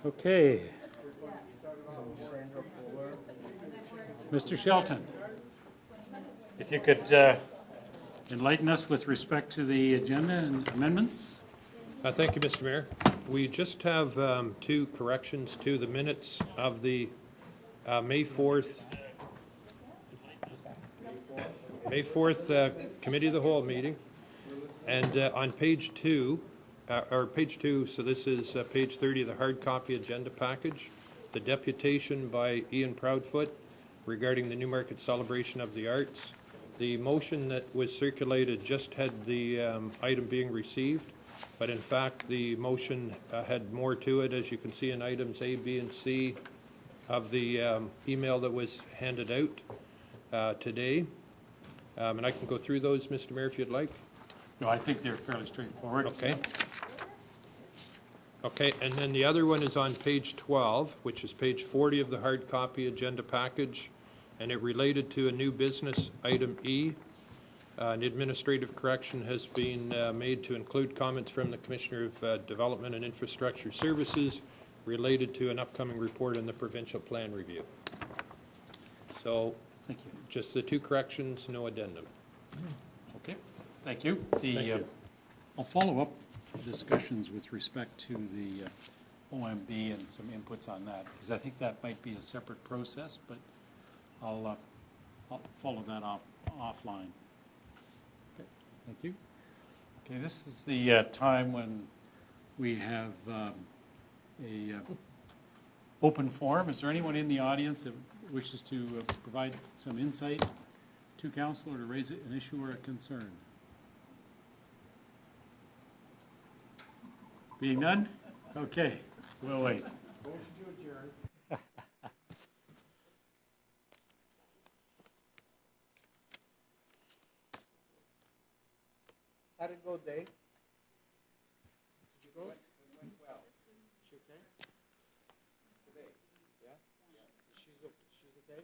Okay. Mr. Shelton, if you could enlighten us with respect to the agenda and amendments. Thank you, Mr. Mayor. We just have two corrections to the minutes of the May 4th Committee of the Whole meeting. And on page 2, so this is page 30 of the hard copy agenda package, the deputation by Ian Proudfoot regarding the Newmarket Celebration of the Arts. The motion that was circulated just had the item being received, but in fact the motion had more to it, as you can see in items A, B, and C of the email that was handed out today. And I can go through those, Mr. Mayor, if you'd like. No, I think they're fairly straightforward. Okay. Okay, and then the other one is on page 12, which is page 40 of the hard copy agenda package, and it related to a new business, item E. An administrative correction has been made to include comments from the Commissioner of Development and Infrastructure Services related to an upcoming report on the provincial plan review. So, thank you. Just the two corrections, no addendum. Okay, thank you. Thank you. I'll follow up discussions with respect to the OMB and some inputs on that, because I think that might be a separate process, but I'll follow that offline. Okay, thank you. Okay, this is the time when we have a open forum. Is there anyone in the audience that wishes to provide some insight to council or to raise an issue or a concern? Being none? Okay, we'll wait. Motion to adjourn. How'd it go, Dave? Did you go? It went well. She okay? Today. Yeah? She's okay?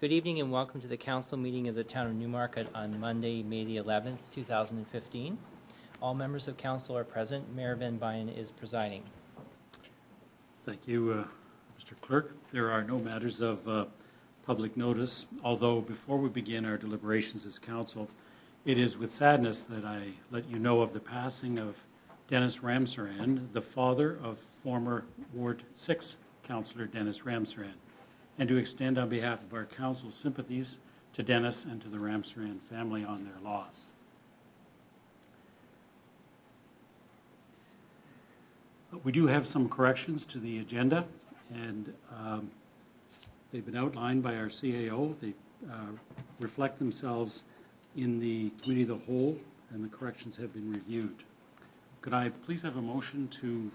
Good evening and welcome to the council meeting of the town of Newmarket on Monday, May the 11th, 2015. All members of council are present. Mayor Van Byen is presiding. Thank you, Mr. Clerk. There are no matters of public notice, although before we begin our deliberations as council, it is with sadness that I let you know of the passing of Dennis Ramsaran, the father of former Ward 6 Councillor Dennis Ramsaran, and to extend on behalf of our council sympathies to Dennis and to the Ramsaran family on their loss. We do have some corrections to the agenda, and they've been outlined by our CAO. They reflect themselves in the committee of the whole, and the corrections have been reviewed. Could I please have a motion to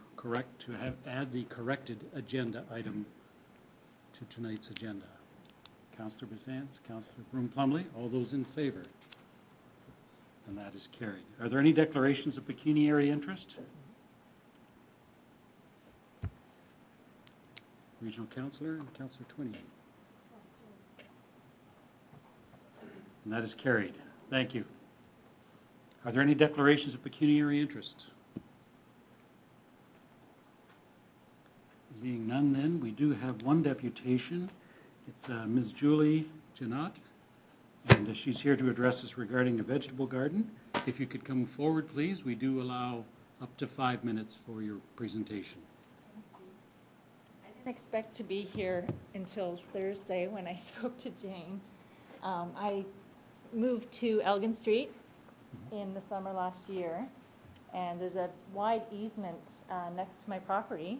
add the corrected agenda item to tonight's agenda? Councillor Bazance, Councillor Broom-Plumley, all those in favor? And that is carried. Are there any declarations of pecuniary interest? Regional Councillor and Councillor Twinney. And that is carried. Thank you. Are there any declarations of pecuniary interest? Being none, then, we do have one deputation. It's Ms. Julie Janot, and she's here to address us regarding a vegetable garden. If you could come forward, please. We do allow up to 5 minutes for your presentation. I didn't expect to be here until Thursday when I spoke to Jane. I moved to Elgin Street in the summer last year, and there's a wide easement next to my property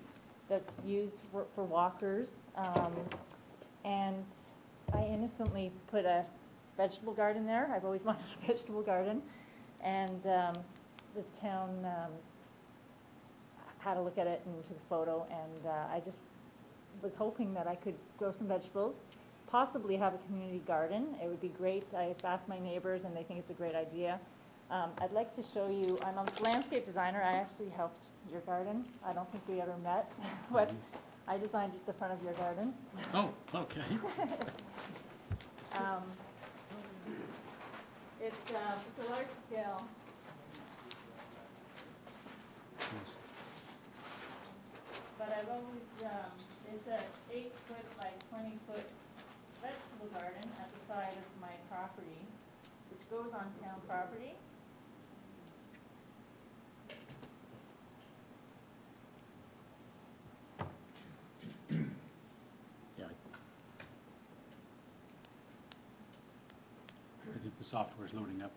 that's used for walkers, and I innocently put a vegetable garden there. I've always wanted a vegetable garden, and the town had a look at it and took a photo, and I just was hoping that I could grow some vegetables, possibly have a community garden. It would be great. I've asked my neighbors, and they think it's a great idea. I'd like to show you, I'm a landscape designer. I actually helped your garden. I don't think we ever met, but I designed the front of your garden. Oh, okay. It's a large scale. Yes. But I've always, it's a 8-foot by 20-foot vegetable garden at the side of my property, which goes on town property. Yeah. I think the software is loading up.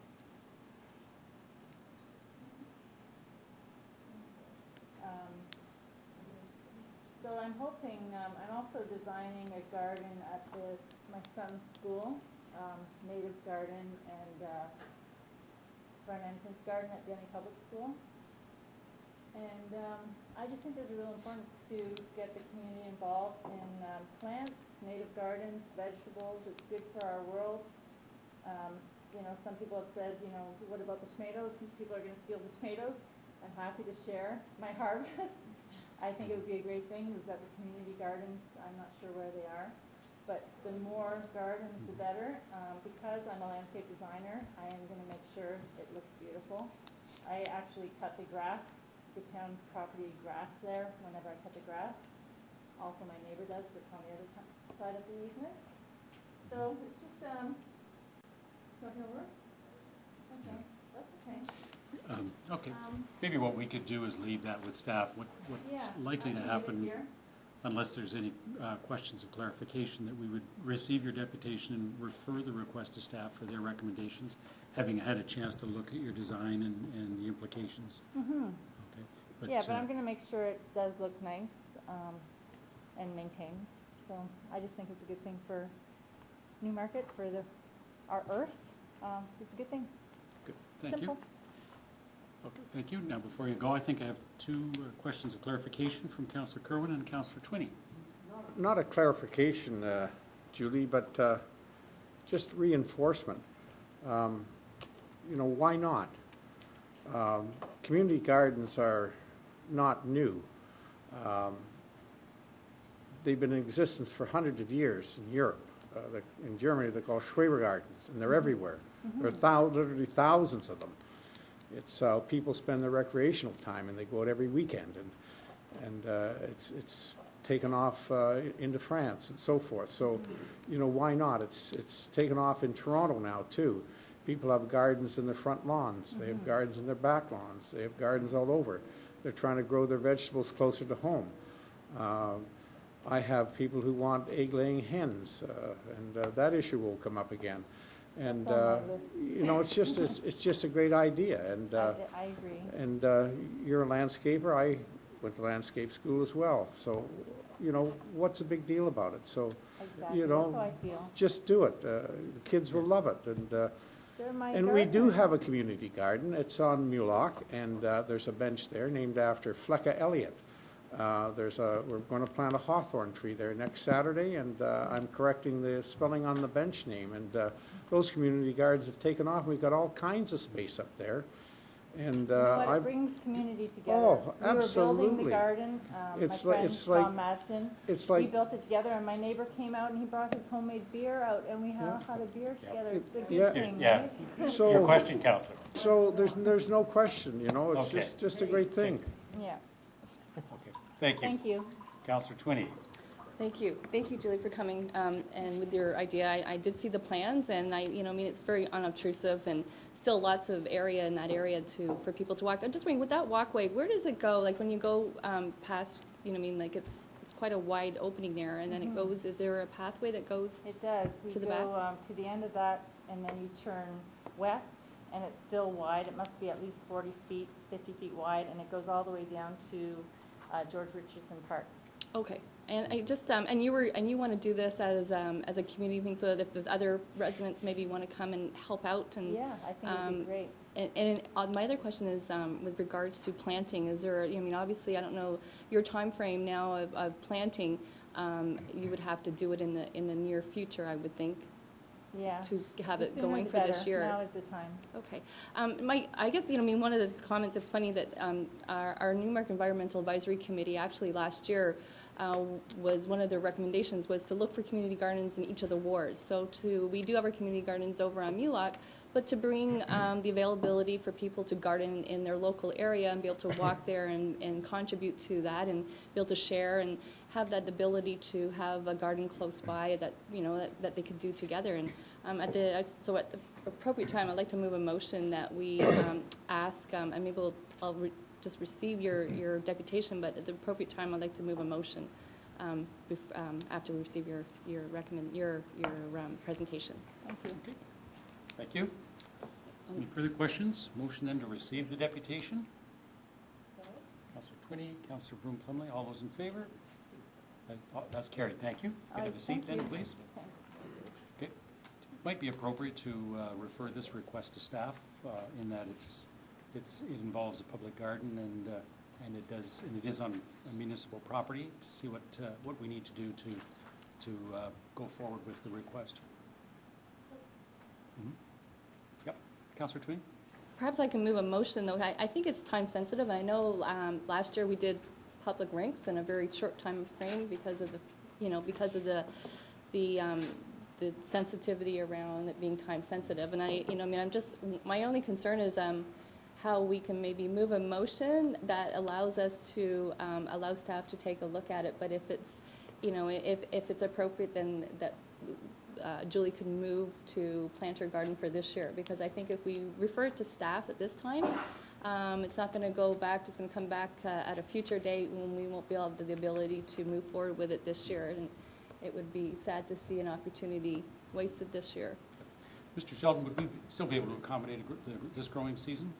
So I'm hoping, I'm also designing a garden at my son's school, native garden and front entrance garden at Denny Public School. And I just think there's a real importance to get the community involved in plants, native gardens, vegetables. It's good for our world. You know, some people have said, you know, what about the tomatoes? People are going to steal the tomatoes. I'm happy to share my harvest. I think it would be a great thing. We've got the community gardens. I'm not sure where they are. But the more gardens, the better. Because I'm a landscape designer, I am going to make sure it looks beautiful. I actually cut the grass, the town property grass there whenever I cut the grass. Also my neighbor does, but it's on the other side of the easement. So it's just, not going to work? Okay, that's okay. Okay. Maybe what we could do is leave that with staff. What's Yeah, likely to I can leave it happen, here. unless there's any questions of clarification, that we would receive your deputation and refer the request to staff for their recommendations, having had a chance to look at your design and the implications. Mm-hmm. Okay. Yeah, but I'm going to make sure it does look nice and maintained. So I just think it's a good thing for Newmarket, for our earth. It's a good thing. Good. Thank Simple. you. Okay, thank you. Now, before you go, I think I have two questions of clarification from Councillor Kerwin and Councillor Twinney. Not a clarification, Julie, but just reinforcement. You know, why not? Community gardens are not new. They've been in existence for hundreds of years in Europe. In Germany, they're called Schrebergardens, and they're everywhere. There are literally thousands of them. It's how people spend their recreational time, and they go out every weekend. And it's taken off into France and so forth. So, you know, why not? It's taken off in Toronto now too. People have gardens in their front lawns. They have gardens in their back lawns. They have gardens all over. They're trying to grow their vegetables closer to home. I have people who want egg-laying hens, and that issue will come up again. And It's on my list. you know, it's just a great idea. And I agree. and you're a landscaper. I went to landscape school as well. So, you know, what's the big deal about it? So, Exactly. you That's how know, I feel. just do it. The kids will love it. They're my And we do gardeners. have a community garden. It's on Mulock, and there's a bench there named after Flecka Elliott. We're going to plant a hawthorn tree there next Saturday, and I'm correcting the spelling on the bench name. And those community gardens have taken off. We've got all kinds of space up there. And You know what? I It brings community together. Oh, We were building absolutely. the garden. It's My like- friend it's like- Tom Madsen, it's we like built it together, and my neighbor came out and he brought his homemade beer out, and we Yeah. had a beer together. It- It's a good yeah. thing, Yeah. right? Your so. question, Councillor. So there's no question. You know, it's Okay. just a great thing. Yeah. Okay, thank you. Thank you. Councillor Twinney. Thank you. Thank you, Julie, for coming and with your idea. I did see the plans, and I mean, it's very unobtrusive and still lots of area in that area for people to walk. I'm just wondering, with that walkway, where does it go? Like when you go past, you know, I mean, like it's quite a wide opening there, and then it goes. Is there a pathway that goes? It does. To You the go to the end of that, and then you turn west, and it's still wide. It must be at least 40 feet, 50 feet wide, and it goes all the way down to George Richardson Park. Okay. And I just and you want to do this as a community thing, so that if the other residents maybe want to come and help out and Yeah, I think it'd be great. And my other question is with regards to planting. Is there? I mean, obviously, I don't know your time frame now of planting. You would have to do it in the near future, I would think, Yeah. to have The it sooner going the for this better. year. Now is the time. Okay. I guess, you know, I mean, one of the comments, it's funny that our Newmark Environmental Advisory Committee actually last year was one of their recommendations was to look for community gardens in each of the wards. So we do have our community gardens over on Mulock, but to bring the availability for people to garden in their local area and be able to walk there and contribute to that and be able to share and have that ability to have a garden close by that, you know, that they could do together. And at the appropriate time, I'd like to move a motion that we ask, and maybe I'll just receive your deputation, but at the appropriate time, I'd like to move a motion after we receive your presentation. Thank you. Okay. Thank you. Any further questions? Motion then to receive the deputation. Councillor Twinney, Councillor Broom Plumley, all those in favor? That's carried. Thank you. You All can have right, a seat thank then, you. please. Thanks. Okay. Might be appropriate to refer this request to staff in that it involves a public garden and it is on a municipal property to see what we need to do to go forward with the request. Yep. Councillor Twinney? Perhaps I can move a motion, though. I think it's time sensitive. I know last year we did public rinks in a very short time frame because of the sensitivity around it being time sensitive. And my only concern is how we can maybe move a motion that allows us to allow staff to take a look at it. But if it's, if it's appropriate, then that Julie could move to plant her garden for this year. Because I think if we refer it to staff at this time, it's not going to go back, it's going to come back at a future date when we won't be able to have the ability to move forward with it this year. And it would be sad to see an opportunity wasted this year. Mr. Sheldon, would we still be able to accommodate this growing season?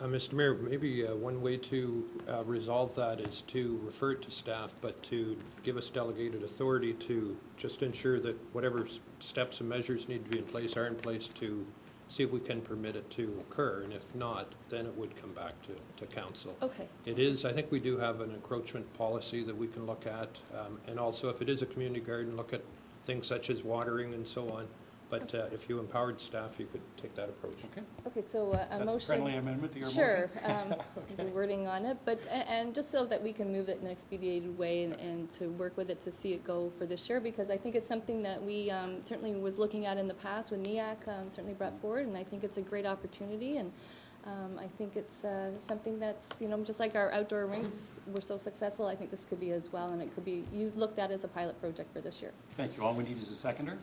Mr. Mayor, maybe one way to resolve that is to refer it to staff, but to give us delegated authority to just ensure that whatever steps and measures need to be in place are in place to see if we can permit it to occur, and if not, then it would come back to council. Okay. It is, I think we do have an encroachment policy that we can look at, and also if it is a community garden, look at things such as watering and so on. But if you empowered staff, you could take that approach. Okay, Okay, so a motion. that's a friendly amendment to your motion? Sure, the wording on it, but, and just so that we can move it in an expedited way and to work with it to see it go for this year, because I think it's something that we certainly was looking at in the past when NEAC certainly brought forward, and I think it's a great opportunity, and I think it's something that's, just like our outdoor rinks were so successful, I think this could be as well, and it could be looked at as a pilot project for this year. Thank you. All we need is a seconder.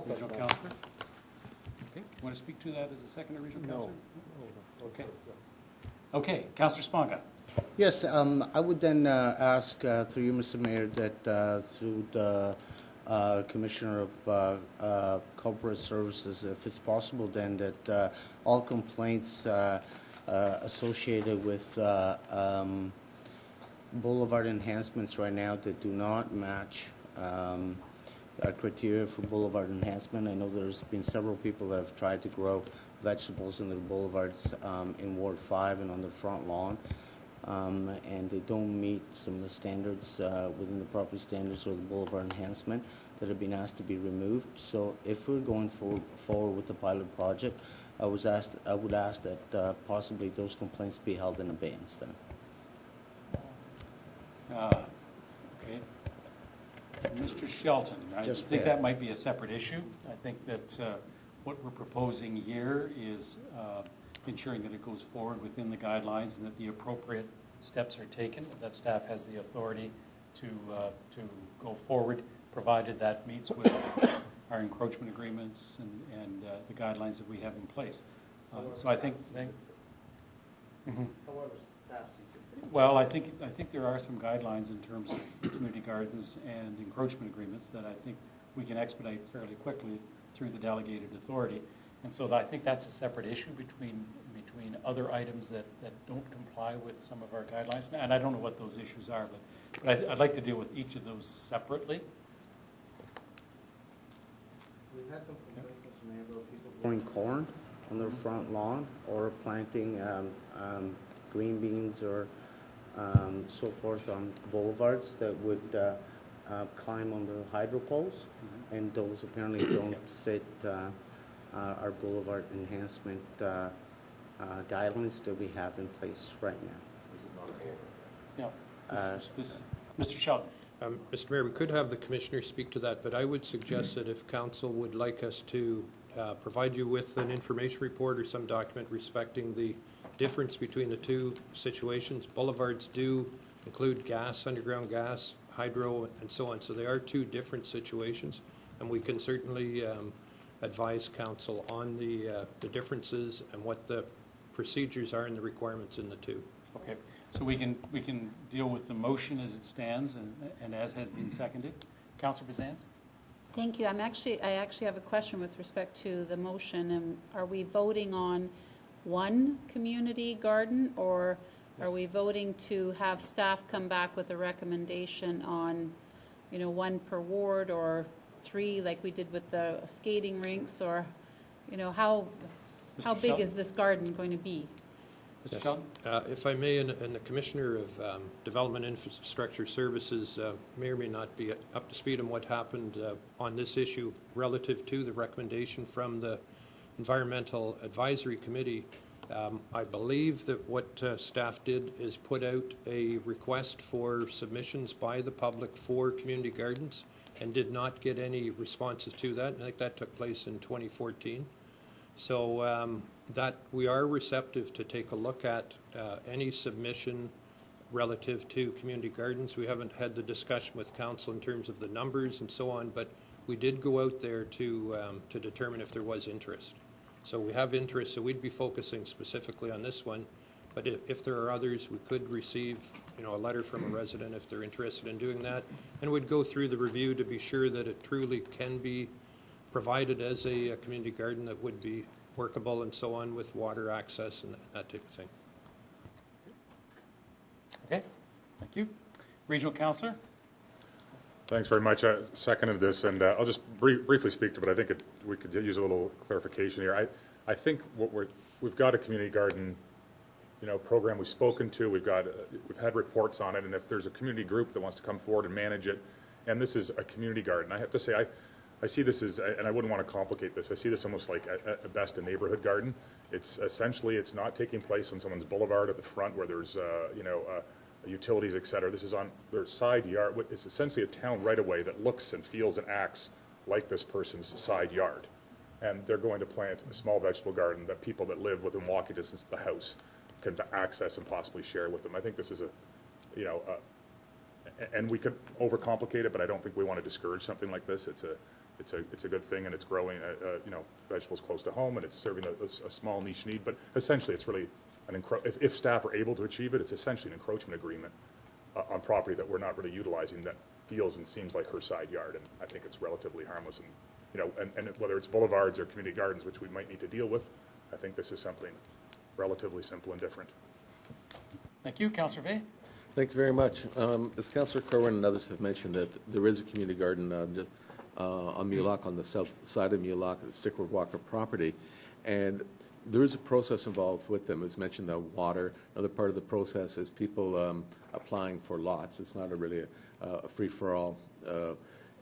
Regional councillor? Okay, you want to speak to that as a seconder, regional councillor? No. Okay. Okay, Councillor Sponga. Yes, I would then ask through you, Mr. Mayor, that through the Commissioner of Corporate Services, if it's possible, then that all complaints associated with boulevard enhancements right now that do not match our criteria for boulevard enhancement. I know there's been several people that have tried to grow vegetables in their boulevards in Ward 5 and on the front lawn, and they don't meet some of the standards within the property standards or the boulevard enhancement that have been asked to be removed. So if we're going forward with the pilot project, I would ask that possibly those complaints be held in abeyance then. Okay. Mr. Shelton, I Just think fair. that might be a separate issue. I think that what we're proposing here is ensuring that it goes forward within the guidelines and that the appropriate steps are taken, that staff has the authority to go forward, provided that meets with our encroachment agreements and the guidelines that we have in place. So I think. Well, I think there are some guidelines in terms of community gardens and encroachment agreements that I think we can expedite fairly quickly through the delegated authority. And so I think that's a separate issue between other items that don't comply with some of our guidelines. And I don't know what those issues are, but I'd like to deal with each of those separately. We've had some complaints, Mr. Mayor, about people growing corn on their front lawn or planting green beans or so forth on boulevards that would climb on the hydro poles, and those apparently don't fit our boulevard enhancement guidelines that we have in place right now. Yeah. Mr. Sheldon. Mr. Mayor, we could have the Commissioner speak to that, but I would suggest that if Council would like us to provide you with an information report or some document respecting the difference between the two situations. Boulevards do include gas, underground gas, hydro, and so on. So they are two different situations, and we can certainly advise Council on the differences and what the procedures are and the requirements in the two. Okay, so we can deal with the motion as it stands and as has been seconded. Councillor Bazans? Thank you. I actually have a question with respect to the motion. And are we voting on one community garden, or are we voting to have staff come back with a recommendation on, one per ward or 3 like we did with the skating rinks, or, how big is this garden going to be? Mr. Sheldon? If I may, and the Commissioner of Development Infrastructure Services may or may not be up to speed on what happened on this issue relative to the recommendation from the Environmental Advisory Committee. I believe that what staff did is put out a request for submissions by the public for community gardens and did not get any responses to that. I think that took place in 2014. So that we are receptive to take a look at any submission relative to community gardens. We haven't had the discussion with Council in terms of the numbers and so on, but we did go out there to determine if there was interest. So we have interest, so we'd be focusing specifically on this one. But if there are others, we could receive, a letter from a resident if they're interested in doing that, and we'd go through the review to be sure that it truly can be provided as a community garden that would be workable and so on, with water access and that type of thing. Okay, thank you. Regional Councillor? Thanks very much. I seconded this, and I'll just briefly speak to it, but I think we could use a little clarification here. I think we've got a community garden, program we've spoken to. We've had reports on it, and if there's a community group that wants to come forward and manage it, and this is a community garden, I have to say I see this as, and I wouldn't want to complicate this, I see this almost like at best a neighborhood garden. It's essentially, it's not taking place on someone's boulevard at the front where there's, utilities, et cetera. This is on their side yard. It's essentially a town right-of-way that looks and feels and acts like this person's side yard. And they're going to plant a small vegetable garden that people that live within walking distance of the house can access and possibly share with them. I think this is and we could overcomplicate it, but I don't think we want to discourage something like this. It's a good thing, and it's growing, vegetables close to home, and it's serving a small niche need. But essentially, it's really if staff are able to achieve it, it's essentially an encroachment agreement on property that we're not really utilizing that feels and seems like her side yard. And I think it's relatively harmless. And and whether it's boulevards or community gardens, which we might need to deal with, I think this is something relatively simple and different. Thank you. Councillor Fay? Thank you very much. As Councillor Kerwin and others have mentioned, that there is a community garden on Mulock, on the south side of Mulock, the Stickford Walker property, and there is a process involved with them. As mentioned, the water. Another part of the process is people applying for lots. It's not really a free-for-all.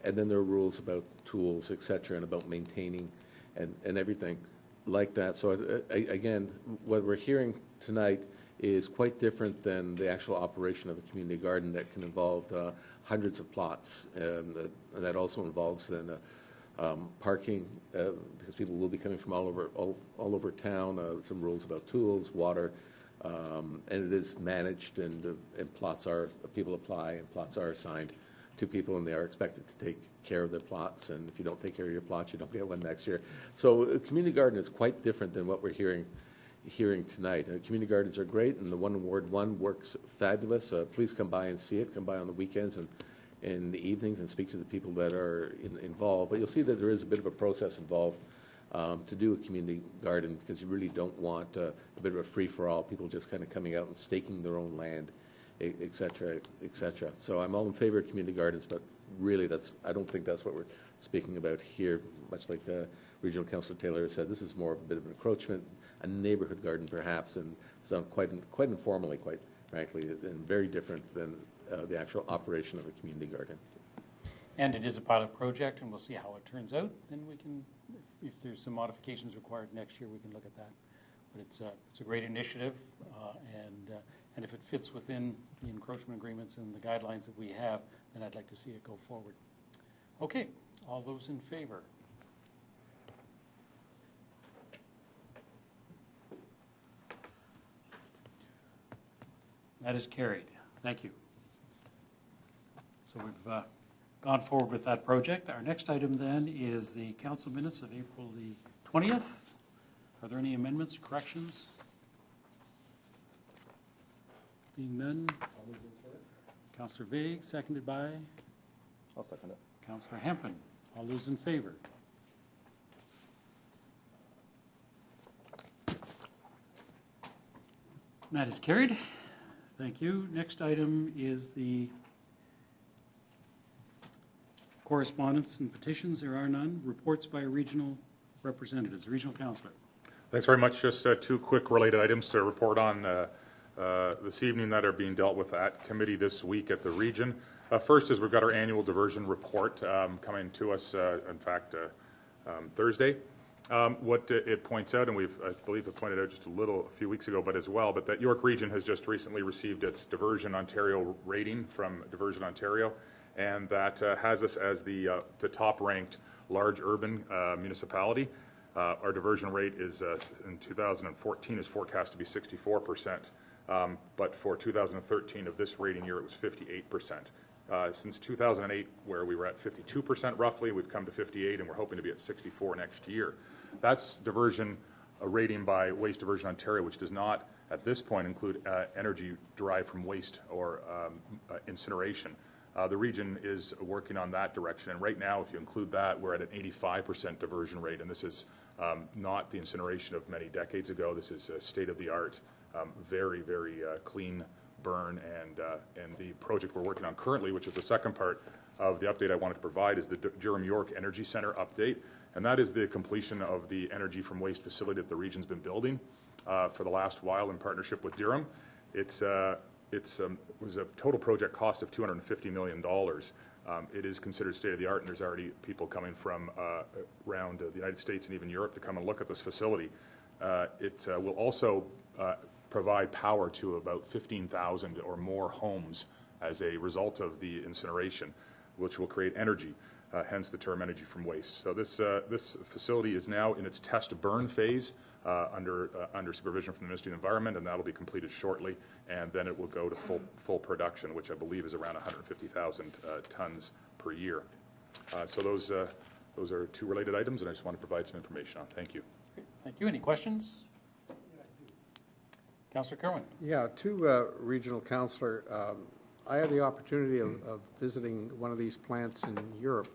And then there are rules about tools, et cetera, and about maintaining and everything like that. So again, what we're hearing tonight is quite different than the actual operation of a community garden that can involve hundreds of plots. That also involves then parking, because people will be coming from all over town. Some rules about tools, water, and it is managed, and plots are, people apply, and plots are assigned to people, and they are expected to take care of their plots. And if you don't take care of your plots, you don't get one next year. So a community garden is quite different than what we're hearing tonight. Community gardens are great, and the one in Ward 1 works fabulous. Please come by and see it. Come by on the weekends and in the evenings and speak to the people that are involved. But you'll see that there is a bit of a process involved to do a community garden, because you really don't want a bit of a free-for-all, people just kind of coming out and staking their own land, et cetera, et cetera. So I'm all in favor of community gardens, but really I don't think that's what we're speaking about here. Much like Regional Councillor Taylor said, this is more of a bit of an encroachment, a neighborhood garden perhaps, and so quite informally, quite frankly, and very different than the actual operation of a community garden. And it is a pilot project, and we'll see how it turns out. Then we can, if there's some modifications required next year, we can look at that. But it's a great initiative, and if it fits within the encroachment agreements and the guidelines that we have, then I'd like to see it go forward. Okay, all those in favor? That is carried. Thank you. So we've gone forward with that project. Our next item then is the council minutes of April the 20th. Are there any amendments, corrections? Being none. Councillor Vague, seconded by? I'll second it. Councillor Hempin. All those in favor? That is carried. Thank you. Next item is the correspondence and petitions. There are none. Reports by regional representatives. Regional Councillor. Thanks very much. Just two quick related items to report on this evening that are being dealt with at committee this week at the region. First is we've got our annual diversion report coming to us, in fact, Thursday. What it points out, and I believe it pointed out just a few weeks ago, but that York Region has just recently received its Diversion Ontario rating from Diversion Ontario, and that has us as the top-ranked large urban municipality. Our diversion rate is in 2014 is forecast to be 64%, but for 2013 of this rating year it was 58%. Since 2008, where we were at 52% roughly, we've come to 58, and we're hoping to be at 64 next year. That's diversion rating by Waste Diversion Ontario, which does not, at this point, include energy derived from waste or incineration. The region is working on that direction, and right now, if you include that, we're at an 85% diversion rate, and this is not the incineration of many decades ago. This is state-of-the-art, very, very clean burn, and the project we're working on currently, which is the second part of the update I wanted to provide, is the Durham York Energy Centre update, and that is the completion of the energy from waste facility that the region's been building for the last while in partnership with Durham. It was a total project cost of $250 million. It is considered state-of-the-art, and there's already people coming from around the United States and even Europe to come and look at this facility. It will also provide power to about 15,000 or more homes as a result of the incineration, which will create energy, hence the term energy from waste. So this facility is now in its test burn phase under supervision from the Ministry of the Environment, and that'll be completed shortly, and then it will go to full production, which I believe is around 150,000 tons per year. So those are two related items, and I just want to provide some information on. Thank you. Great. Thank you. Any questions? Councillor Kerwin. Yeah, to regional councillor, I had the opportunity of visiting one of these plants in Europe,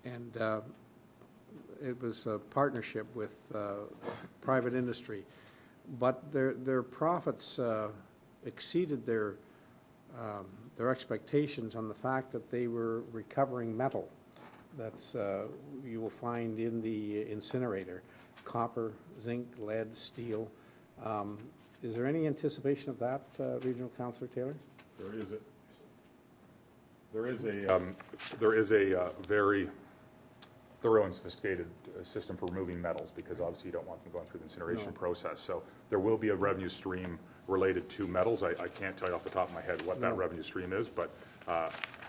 and it was a partnership with private industry, but their profits exceeded their expectations on the fact that they were recovering metal that's you will find in the incinerator: copper, zinc, lead, steel. Is there any anticipation of that, Regional Councillor Taylor? There is a very thorough and sophisticated system for removing metals, because obviously you don't want them going through the incineration process. So there will be a revenue stream related to metals. I can't tell you off the top of my head what that revenue stream is, but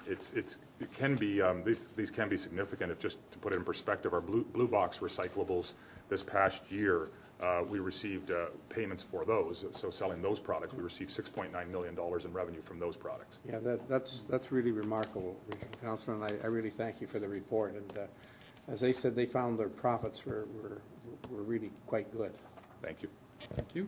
it can be these can be significant. If, just to put it in perspective, our blue box recyclables this past year, we received payments for those. So selling those products, we received $6.9 million in revenue from those products. Yeah, that's really remarkable, Regional Councillor, and I really thank you for the report. And as they said, they found their profits were really quite good. Thank you. Thank you.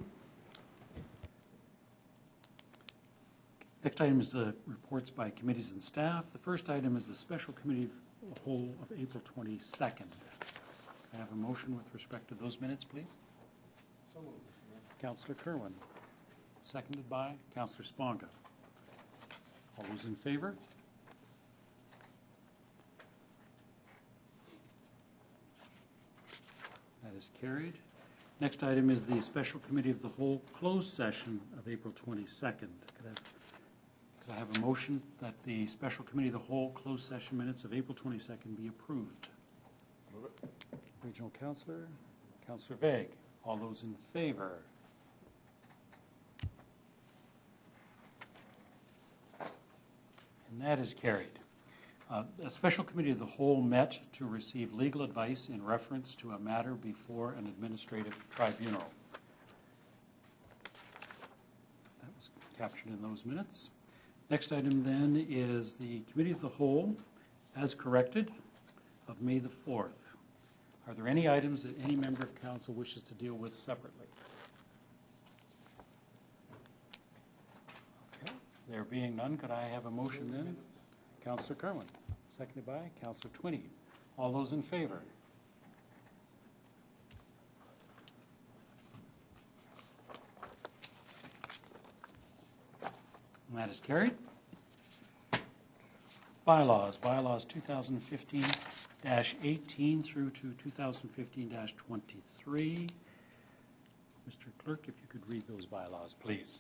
Next item is reports by committees and staff. The first item is the Special Committee of the Whole of April 22nd. Can I have a motion with respect to those minutes, please? So moved. Councillor Kerwin, seconded by Councillor Sponga. All those in favor? That is carried. Next item is the Special Committee of the Whole closed session of April 22nd. Could I have a motion that the Special Committee of the Whole closed session minutes of April 22nd be approved? Move it. Regional Councillor, Councillor Vague. All those in favor? And that is carried. A Special Committee of the Whole met to receive legal advice in reference to a matter before an administrative tribunal. That was captured in those minutes. Next item then is the Committee of the Whole, as corrected, of May the 4th. Are there any items that any member of council wishes to deal with separately? Okay. There being none, could I have a motion then? Councillor Kerwin, seconded by Councillor Twinney. All those in favor? And that is carried. Bylaws 2015-18 through to 2015-23. Mr. Clerk, if you could read those bylaws, please.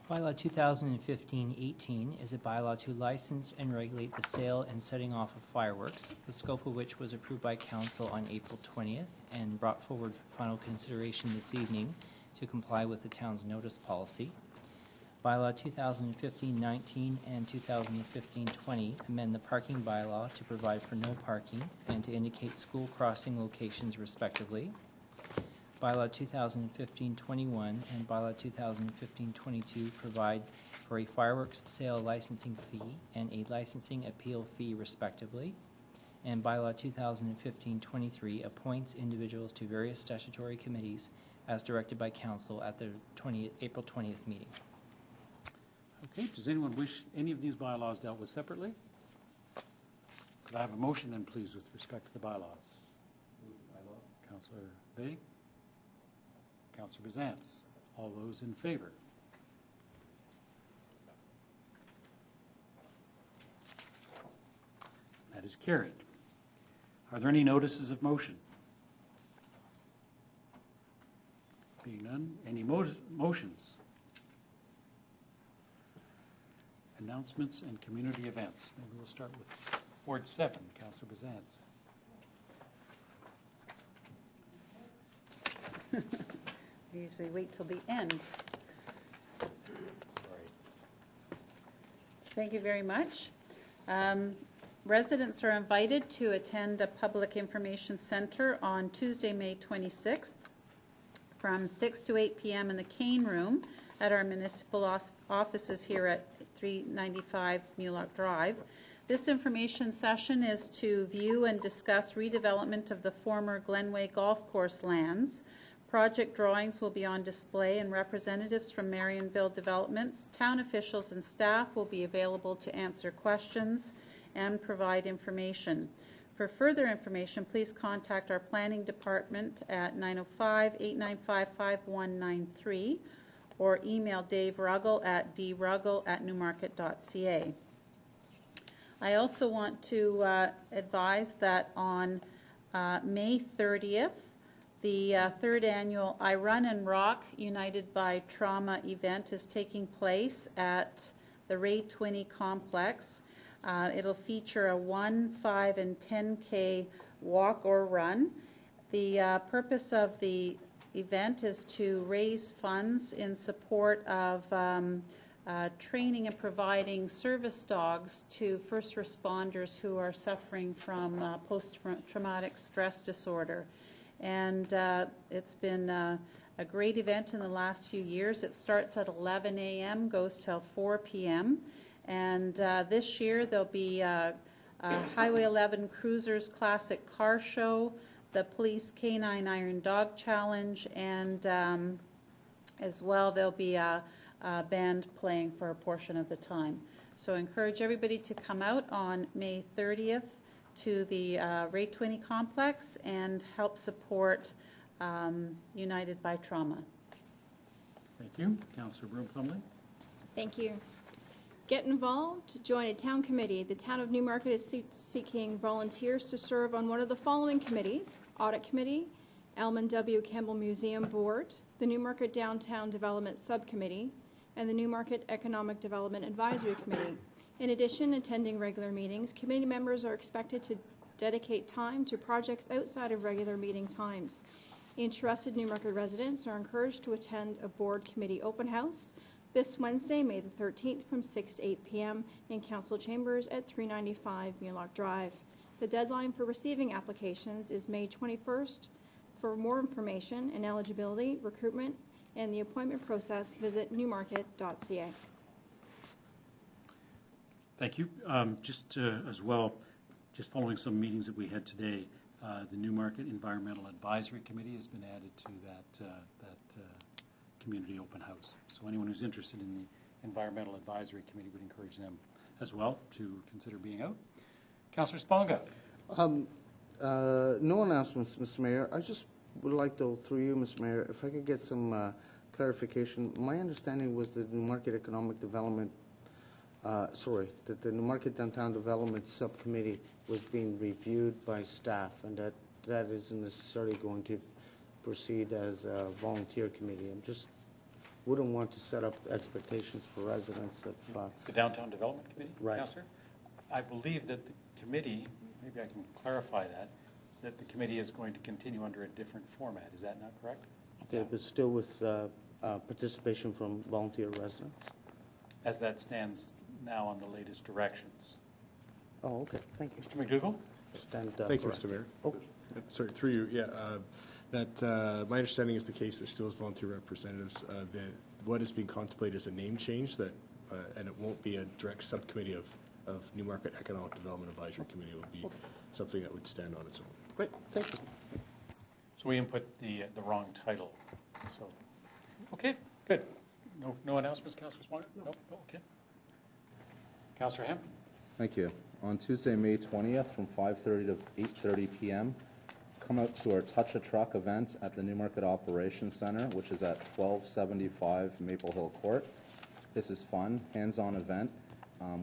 Bylaw 2015-18 is a bylaw to license and regulate the sale and setting off of fireworks, the scope of which was approved by Council on April 20th and brought forward for final consideration this evening to comply with the town's notice policy. Bylaw 2015-19 and 2015-20 amend the parking bylaw to provide for no parking and to indicate school crossing locations respectively. Bylaw 2015-21 and Bylaw 2015-22 provide for a fireworks sale licensing fee and a licensing appeal fee respectively. And Bylaw 2015-23 appoints individuals to various statutory committees as directed by Council at the April 20th meeting. Okay, does anyone wish any of these bylaws dealt with separately? Could I have a motion then, please, with respect to the bylaws? Councillor Vague? Councillor Bizantz? All those in favor? That is carried. Are there any notices of motion? Being none, any motions? announcements and community events. Maybe we'll start with Ward 7, Councillor Bazance. We usually wait till the end. Sorry. Thank you very much. Residents are invited to attend a public information center on Tuesday, May 26th from 6 to 8 p.m. in the Kane Room at our municipal offices here at 395 Mulock Drive. This information session is to view and discuss redevelopment of the former Glenway Golf Course lands. Project drawings will be on display, and representatives from Marionville Developments, town officials and staff will be available to answer questions and provide information. For further information, please contact our planning department at 905-895-5193 or email Dave Ruggles at druggles@newmarket.ca. I also want to advise that on May 30th, the third annual I Run and Rock United by Trauma event is taking place at the Ray Twinney Complex. It'll feature a 1, 5, and 10K walk or run. The purpose of the event is to raise funds in support of training and providing service dogs to first responders who are suffering from post-traumatic stress disorder. And it's been a great event in the last few years. It starts at 11 a.m., goes till 4 p.m. And this year there'll be Highway 11 Cruisers Classic Car Show, the Police Canine Iron Dog Challenge, and as well there'll be a band playing for a portion of the time. So I encourage everybody to come out on May 30th to the Ray Twinney Complex and help support United by Trauma. Thank you. Councillor Broom-Plumley. Thank you. Get involved. Join a town committee. The town of Newmarket is seeking volunteers to serve on one of the following committees: Audit Committee, Elman W. Campbell Museum Board, the Newmarket Downtown Development Subcommittee, and the Newmarket Economic Development Advisory Committee. In addition, attending regular meetings, committee members are expected to dedicate time to projects outside of regular meeting times. Interested Newmarket residents are encouraged to attend a board committee open house this Wednesday, May the 13th, from 6 to 8 p.m. in Council Chambers at 395 Mulock Drive. The deadline for receiving applications is May 21st. For more information and eligibility, recruitment, and the appointment process, visit newmarket.ca. Thank you. Just as well, just following some meetings that we had today, the Newmarket Environmental Advisory Committee has been added to that community open house. So anyone who's interested in the Environmental Advisory Committee would encourage them as well to consider being out. Councillor Sponga. No announcements, Mr. Mayor. I just would like, though, through you, Mr. Mayor, if I could get some clarification. My understanding was that the Newmarket Economic Development, that the Newmarket Downtown Development Subcommittee was being reviewed by staff, and that isn't necessarily going to proceed as a volunteer committee. I just wouldn't want to set up expectations for residents of The Downtown Development Committee, Right. Councillor? I believe that the committee, maybe I can clarify that the committee is going to continue under a different format. Is that not correct? Okay, but still with participation from volunteer residents. As that stands now on the latest directions. Oh, okay. Thank you. Mr. McDougall? Thank you, Mr. Mayor. Oh. Sorry, through you, yeah. My understanding is the case is still as volunteer representatives. What is being contemplated is a name change that, and it won't be a direct subcommittee of Newmarket Economic Development Advisory Committee. It would be something that would stand on its own. Great, thank you. So we input the wrong title. So, okay, good. No announcements, Councillor Swanner? No, okay. Councillor Hemp? Thank you. On Tuesday, May 20th, from 5:30 to 8:30 p.m., come out to our Touch a Truck event at the Newmarket Operations Center, which is at 1275 Maple Hill Court. This is fun, hands-on event,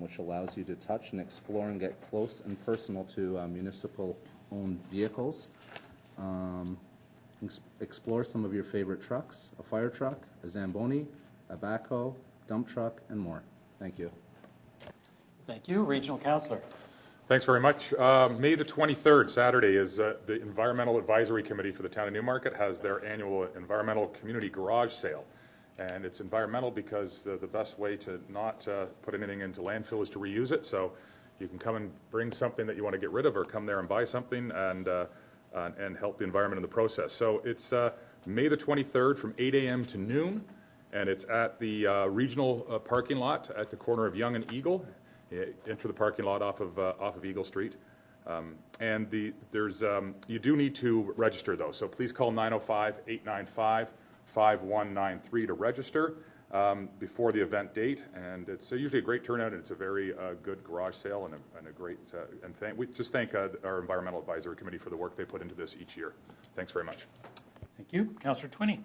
which allows you to touch and explore and get close and personal to municipal-owned vehicles. Explore some of your favorite trucks: a fire truck, a Zamboni, a backhoe, dump truck, and more. Thank you. Thank you. Regional Councillor. Thanks very much. May the 23rd, Saturday, is the Environmental Advisory Committee for the town of Newmarket has their annual Environmental Community Garage Sale. And it's environmental because the best way to not put anything into landfill is to reuse it. So you can come and bring something that you want to get rid of, or come there and buy something and help the environment in the process. So it's May the 23rd from 8 a.m. to noon, and it's at the regional parking lot at the corner of Yonge and Eagle. Enter the parking lot off of Eagle Street. You do need to register, though, so please call 905-895-5193 to register before the event date. And it's usually a great turnout, and it's a very good garage sale and a great, we just thank our Environmental Advisory Committee for the work they put into this each year. Thanks very much. Thank you. Councillor Twinney.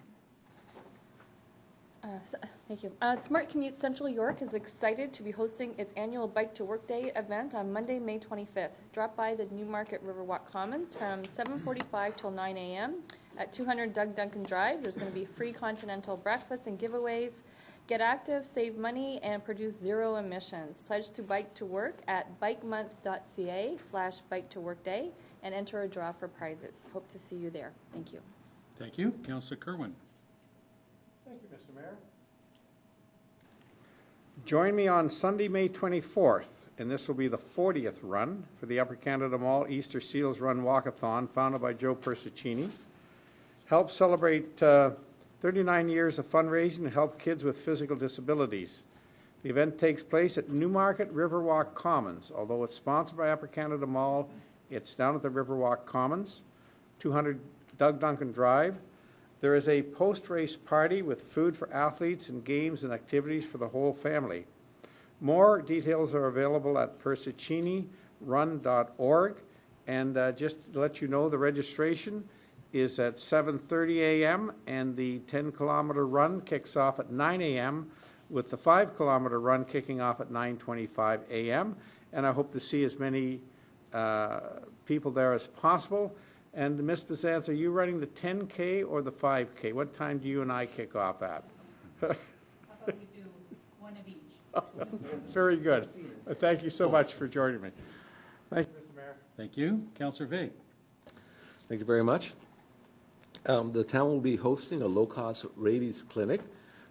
Thank you. Smart Commute Central York is excited to be hosting its annual Bike to Work Day event on Monday, May 25th. Drop by the Newmarket Riverwalk Commons from 7:45 till 9 a.m. at 200 Doug Duncan Drive. There's going to be free continental breakfasts and giveaways. Get active, save money, and produce zero emissions. Pledge to bike to work at bikemonth.ca/bike to work day and enter a draw for prizes. Hope to see you there. Thank you. Thank you. Councillor Kerwin. Thank you, Mr. Mayor. Join me on Sunday, May 24th, and this will be the 40th run for the Upper Canada Mall Easter Seals Run Walkathon, founded by Joe Persichini. Help celebrate 39 years of fundraising to help kids with physical disabilities. The event takes place at Newmarket Riverwalk Commons. Although it's sponsored by Upper Canada Mall, it's down at the Riverwalk Commons, 200 Doug Duncan Drive. There is a post-race party with food for athletes and games and activities for the whole family. More details are available at persichinirun.org. And just to let you know, the registration is at 7:30 a.m. and the 10-kilometer run kicks off at 9 a.m. with the 5-kilometer run kicking off at 9:25 a.m. And I hope to see as many people there as possible. And Ms. Bezans, are you running the 10K or the 5K? What time do you and I kick off at? How about we do one of each? Very good. Thank you so much for joining me. Thank you, Mr. Mayor. Thank you. Councillor Vague. Thank you very much. The town will be hosting a low-cost rabies clinic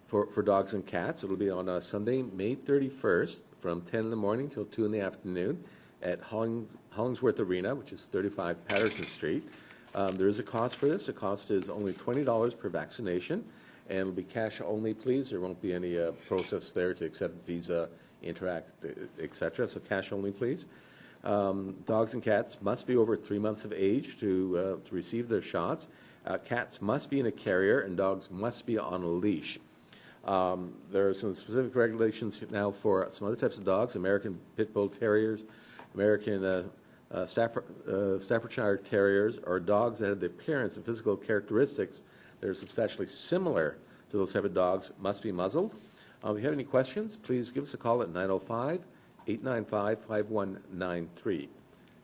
for dogs and cats. It will be on Sunday, May 31st from 10 in the morning till 2 in the afternoon at Hollingsworth Arena, which is 35 Patterson Street. There is a cost for this. The cost is only $20 per vaccination, and it'll be cash only, please. There won't be any process there to accept Visa, Interact, etc. So cash only, please. Dogs and cats must be over 3 months of age to receive their shots. Cats must be in a carrier, and dogs must be on a leash. There are some specific regulations now for some other types of dogs: American Pit Bull Terriers, American Staffordshire Terriers, or dogs that have the appearance and physical characteristics that are substantially similar to those type of dogs must be muzzled. If you have any questions, please give us a call at 905-895-5193.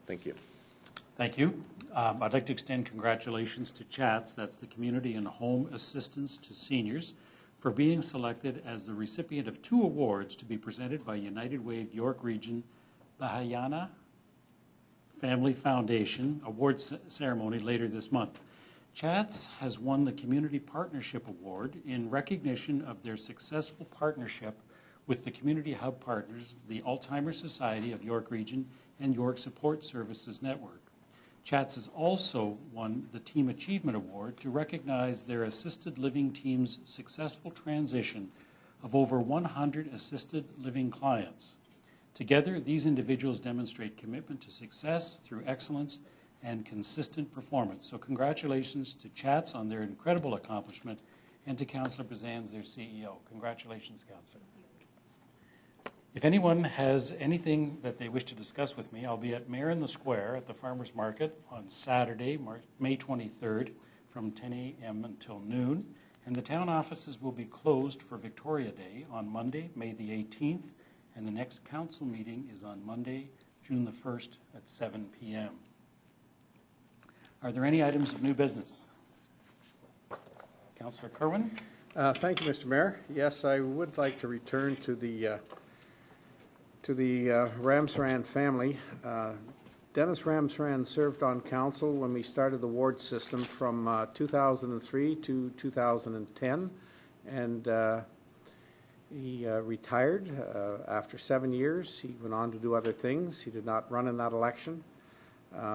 Thank you. Thank you. I'd like to extend congratulations to CHATS, that's the Community and Home Assistance to Seniors, for being selected as the recipient of 2 awards to be presented by United Way of York Region Bahayana Family Foundation awards ceremony later this month. CHATS has won the Community Partnership Award in recognition of their successful partnership with the Community Hub partners, the Alzheimer's Society of York Region and York Support Services Network. CHATS has also won the Team Achievement Award to recognize their assisted living team's successful transition of over 100 assisted living clients. Together, these individuals demonstrate commitment to success through excellence and consistent performance. So congratulations to CHATS on their incredible accomplishment, and to Councillor Bezans, their CEO. Congratulations, Councillor. If anyone has anything that they wish to discuss with me, I'll be at Mayor in the Square at the Farmers Market on Saturday, May 23rd from 10 a.m. until noon, and the town offices will be closed for Victoria Day on Monday, May the 18th, and the next council meeting is on Monday, June the 1st at 7 p.m. Are there any items of new business? Councillor Kerwin? Thank you, Mr. Mayor. Yes, I would like to return to the to the Ramsran family. Dennis Ramsran served on council when we started the ward system from 2003 to 2010, and he retired after 7 years. He went on to do other things. He did not run in that election,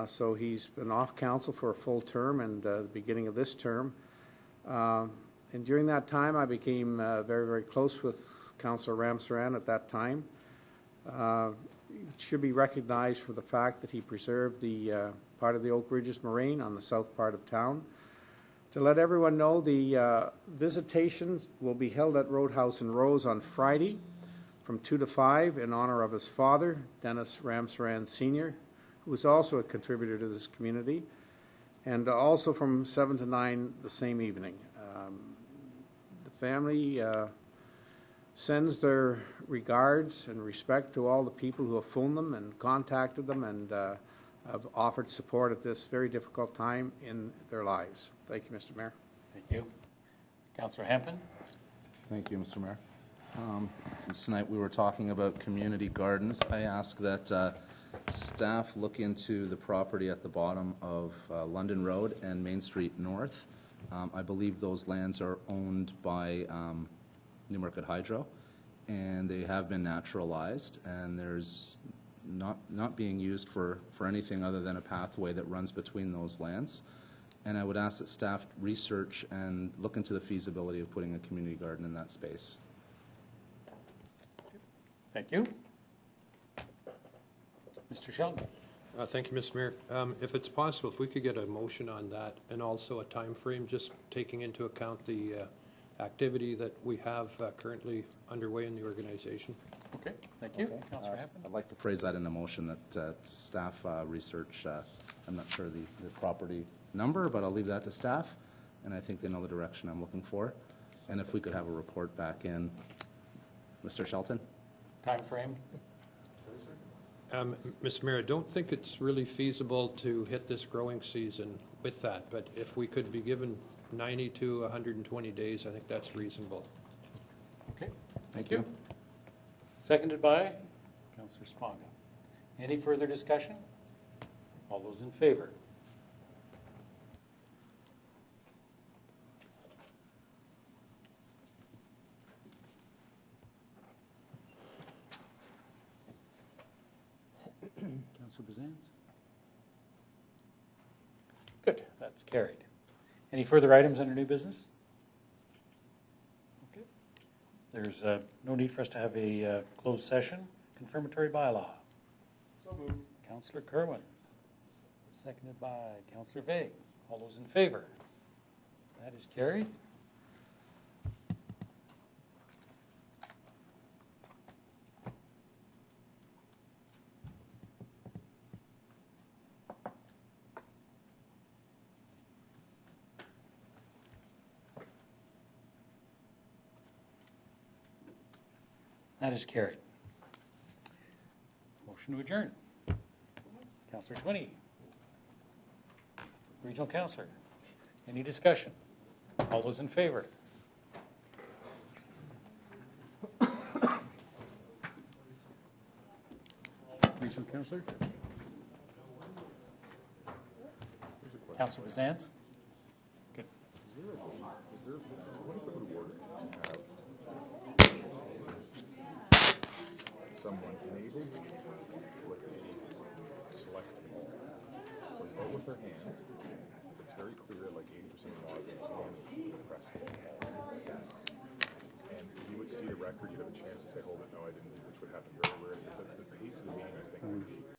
so he's been off council for a full term and the beginning of this term. And during that time, I became very, very close with Councillor Ramsran at that time. He should be recognized for the fact that he preserved the part of the Oak Ridges Moraine on the south part of town. To let everyone know, the visitations will be held at Roadhouse and Rose on Friday from 2 to 5 in honor of his father, Dennis Ramsran Sr., who is also a contributor to this community, and also from 7 to 9 the same evening. The family sends their regards and respect to all the people who have phoned them and contacted them and have offered support at this very difficult time in their lives. Thank you, Mr. Mayor. Thank you. Councillor Hampton? Thank you, Mr. Mayor. Since tonight we were talking about community gardens, I ask that staff look into the property at the bottom of London Road and Main Street North. I believe those lands are owned by Newmarket Hydro, and they have been naturalized, and there's not being used for anything other than a pathway that runs between those lands. And I would ask that staff research and look into the feasibility of putting a community garden in that space. Thank you. Mr. Sheldon? Thank you, Mr. Mayor. If it's possible, if we could get a motion on that and also a time frame, just taking into account the activity that we have currently underway in the organization. Okay, thank you. Councillor Hampton? I'd like to phrase that in a motion that staff research. I'm not sure the property number, but I'll leave that to staff, and I think they know the direction I'm looking for. And if we could have a report back in. Mr. Shelton? Time frame? Mr. Mayor, I don't think it's really feasible to hit this growing season with that, but if we could be given 90 to 120 days, I think that's reasonable. Okay, Thank you. Seconded by Councillor Sponga. Any further discussion? All those in favor? Councillor Bazans? Good, that's carried. Any further items under new business? Okay. There's no need for us to have a closed session. Confirmatory bylaw. So moved. Councillor Kerwin. Seconded by Councillor Vague. All those in favor? That is carried. That is carried. Motion to adjourn. Councillor Twinney. Regional Councillor. Any discussion? All those in favor? Regional Councillor? Councillor Bazans? Good. Someone enabled with a select tool, or vote with their hands. It's very clear, like 80% of logins, and press the ball. And you would see the record, you'd have a chance to say, hold it, no, I didn't, which would happen very rarely. But the pace of the meeting, I think, would be